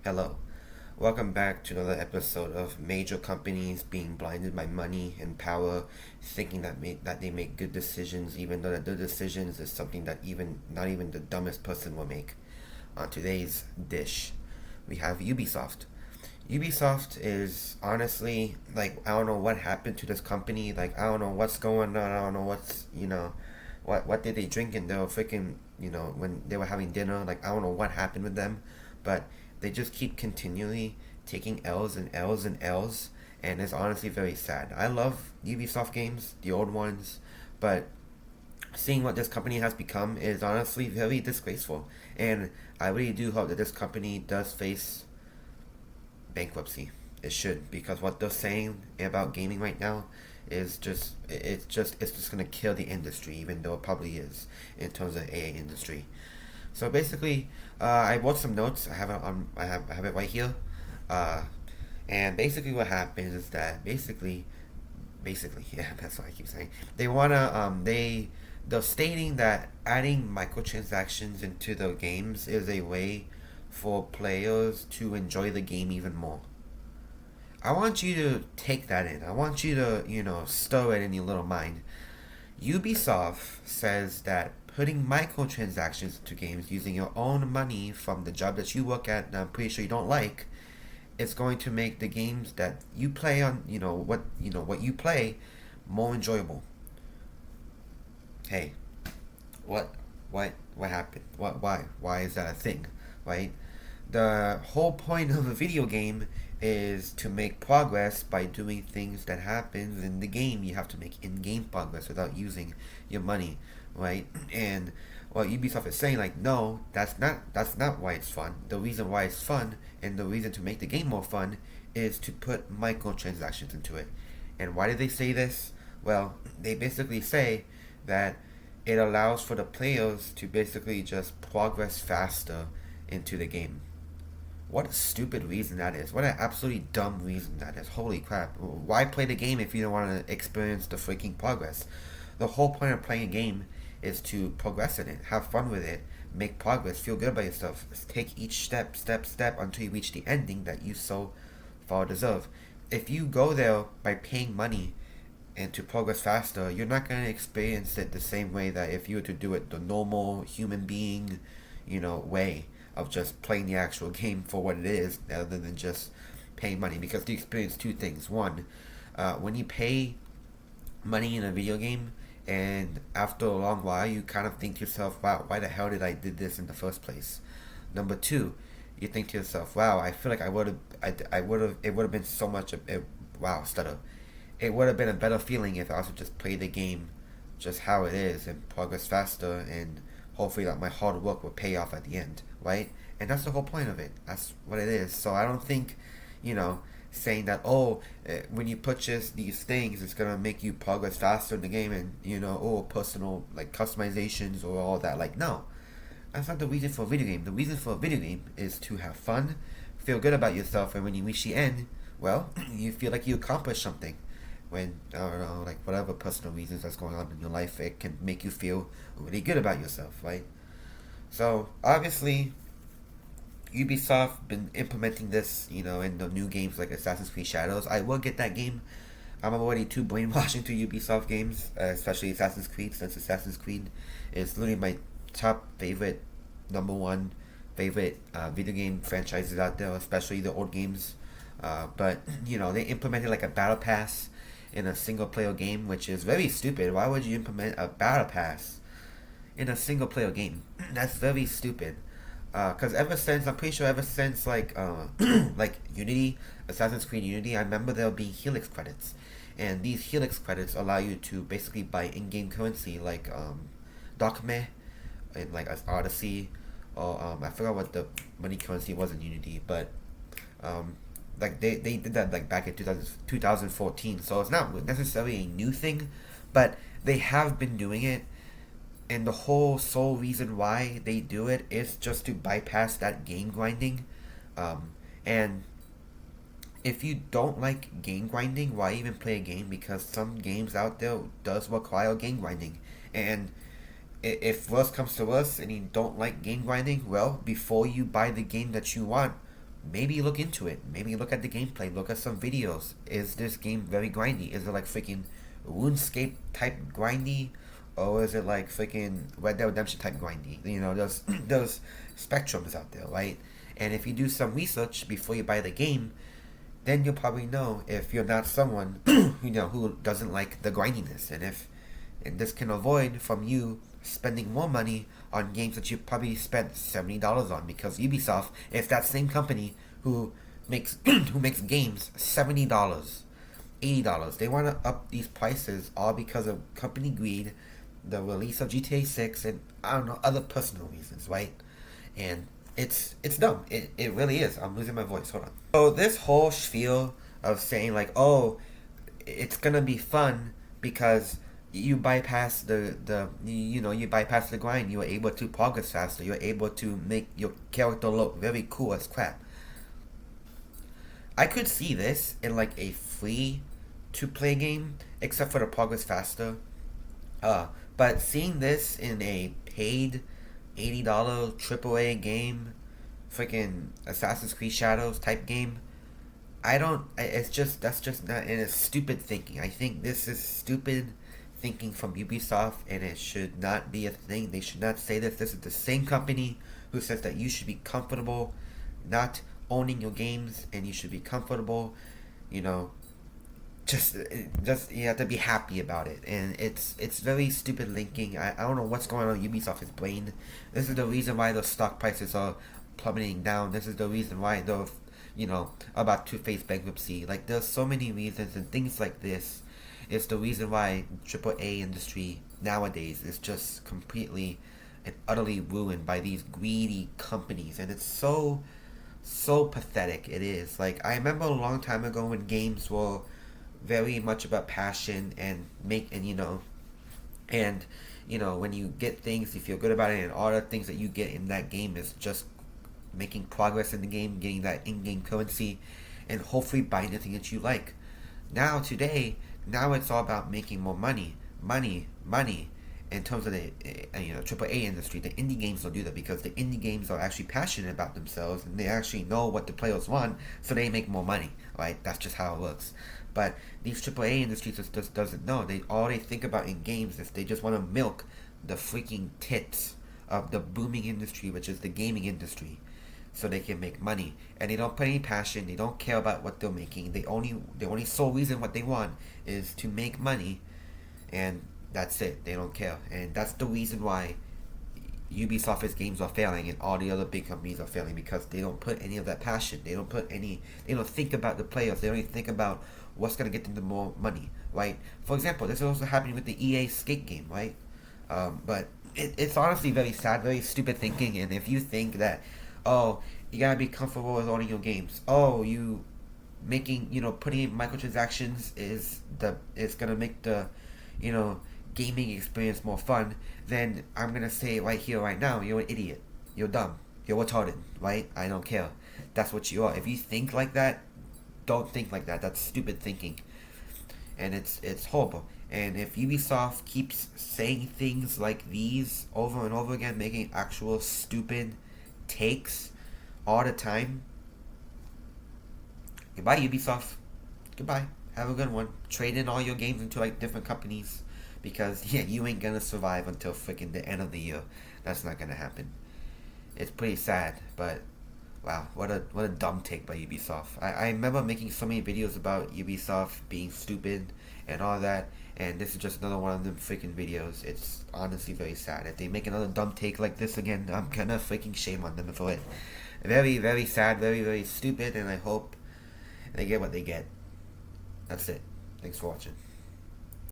Hello. Welcome back to another episode of major companies being blinded by money and power, thinking that they make good decisions, even though that their decisions is something that even not even the dumbest person will make. On today's dish, we have Ubisoft. Ubisoft is honestly like I don't know what happened to this company. Like I don't know what's going on. I don't know what did they drink in their freaking when they were having dinner. Like I don't know what happened with them, but they just keep continually taking L's and L's and L's, and it's honestly very sad. I love Ubisoft games, the old ones, but seeing what this company has become is honestly very disgraceful. And I really do hope that this company does face bankruptcy. It should, because what they're saying about gaming right now is it's just gonna kill the industry, even though it probably is in terms of AA industry. So basically, I wrote some notes. I have it on. I have it right here. Uh, and basically, what happens is that basically, yeah, that's what I keep saying. They're stating that adding microtransactions into the games is a way for players to enjoy the game even more. I want you to take that in. I want you to, stir it in your little mind. Ubisoft says that putting microtransactions into games using your own money from the job that you work at and I'm pretty sure you don't like, it's going to make the games that you play on, what you play more enjoyable. Hey, what what happened? Why is that a thing? Right? The whole point of a video game is to make progress by doing things that happens in the game. You have to make in-game progress without using your money, right? And what Ubisoft is saying, like, no, that's not why it's fun. The reason why it's fun and the reason to make the game more fun is to put microtransactions into it. And why do they say this? Well, they basically say that it allows for the players to basically just progress faster into the game. What a stupid reason that is. What an absolutely dumb reason that is. Holy crap. Why play the game if you don't want to experience the freaking progress? The whole point of playing a game is to progress in it, have fun with it, make progress, feel good about yourself, take each step until you reach the ending that you so far deserve. If you go there by paying money and to progress faster, you're not going to experience it the same way that if you were to do it the normal human being, way of just playing the actual game for what it is rather than just paying money. Because you experience two things. One, when you pay money in a video game, and after a long while, you kind of think to yourself, "Wow, why the hell did I did this in the first place?" Number two, you think to yourself, "Wow, I feel like I would have, it would have been so much, wow, stutter, it would have been a better feeling if I also just play the game just how it is and progress faster and hopefully that my hard work will pay off at the end, right?" And that's the whole point of it. That's what it is. So I don't think, you know, saying that, oh, when you purchase these things, it's gonna make you progress faster in the game, and personal like customizations or all that. Like, no, that's not the reason for a video game. The reason for a video game is to have fun, feel good about yourself, and when you reach the end, well, you feel like you accomplished something. When, I don't know, like whatever personal reasons that's going on in your life, it can make you feel really good about yourself, right? So obviously, Ubisoft been implementing this, in the new games like Assassin's Creed Shadows. I will get that game. I'm already too brainwashed into Ubisoft games, especially Assassin's Creed, since Assassin's Creed is literally my top favorite, number one favorite video game franchises out there, especially the old games. But they implemented like a battle pass in a single player game, which is very stupid. Why would you implement a battle pass in a single player game? That's very stupid. Because I'm pretty sure ever since like Unity, Assassin's Creed Unity, I remember there being Helix credits, and these Helix credits allow you to basically buy in-game currency like Dokme in like Odyssey, or I forgot what the money currency was in Unity, but like they did that like back in 2014, so it's not necessarily a new thing, but they have been doing it, and the whole sole reason why they do it is just to bypass that game grinding. And if you don't like game grinding, why even play a game? Because some games out there does require game grinding, and if worse comes to worse and you don't like game grinding, well, before you buy the game that you want, maybe look into it. Maybe look at the gameplay. Look at some videos. Is this game very grindy? Is it like freaking RuneScape type grindy? Or is it like freaking Red Dead Redemption type grindy? You know, there's those spectrums out there, right? And if you do some research before you buy the game, then you'll probably know if you're not someone who doesn't like the grindiness, and this can avoid from you spending more money on games that you probably spent $70 on, because Ubisoft is that same company who makes who makes games $70, $80. They want to up these prices all because of company greed, the release of GTA 6, and I don't know, other personal reasons, right? And it's dumb. It really is. I'm losing my voice. Hold on. So this whole spiel of saying like, oh, it's gonna be fun because you bypass you bypass the grind. You're able to progress faster. You're able to make your character look very cool as crap. I could see this in like a free to play game, except for the progress faster. But seeing this in a paid $80 AAA game, freaking Assassin's Creed Shadows type game, it's just, that's just not, and it's stupid thinking. I think this is stupid thinking from Ubisoft, and it should not be a thing. They should not say this. This is the same company who says that you should be comfortable not owning your games, and you should be comfortable, you know, just you have to be happy about it, and it's very stupid linking. I don't know what's going on in Ubisoft's brain. This is the reason why the stock prices are plummeting down. This is the reason why they're about to face bankruptcy. Like, there's so many reasons, and things like this is the reason why AAA industry nowadays is just completely and utterly ruined by these greedy companies, and it's so pathetic. It is. Like, I remember a long time ago when games were very much about passion and when you get things, you feel good about it, and all the things that you get in that game is just making progress in the game, getting that in-game currency, and hopefully buying the thing that you like. Now it's all about making more money. In terms of the AAA industry, the indie games don't do that, because the indie games are actually passionate about themselves, and they actually know what the players want, so they make more money, right? That's just how it works. But these AAA industries just doesn't know. All they think about in games is they just want to milk the freaking tits of the booming industry, which is the gaming industry, so they can make money. And they don't put any passion. They don't care about what they're making. The only sole reason what they want is to make money, and that's it. They don't care. And that's the reason why Ubisoft's games are failing and all the other big companies are failing, because they don't put any of that passion. They don't think about the players. They don't even think about what's going to get them the more money, right? For example, this is also happening with the EA skate game, right? But it's honestly very sad, very stupid thinking. And if you think that, oh, you gotta be comfortable with owning your games, oh, you making, putting in microtransactions is gonna make the, gaming experience more fun, then I'm gonna say right here, right now, you're an idiot. You're dumb. You're retarded, right? I don't care. That's what you are. If you think like that, don't think like that. That's stupid thinking, and it's horrible. And if Ubisoft keeps saying things like these over and over again, making actual stupid takes all the time, goodbye Ubisoft. Goodbye. Have a good one. Trade in all your games into like different companies, because you ain't gonna survive until freaking the end of the year. That's not gonna happen. It's pretty sad, but wow, what a dumb take by Ubisoft. I remember making so many videos about Ubisoft being stupid and all that, and this is just another one of them freaking videos. It's honestly very sad. If they make another dumb take like this again, I'm gonna freaking shame on them for it. Very, very sad, very, very stupid, and I hope they get what they get. That's it. Thanks for watching.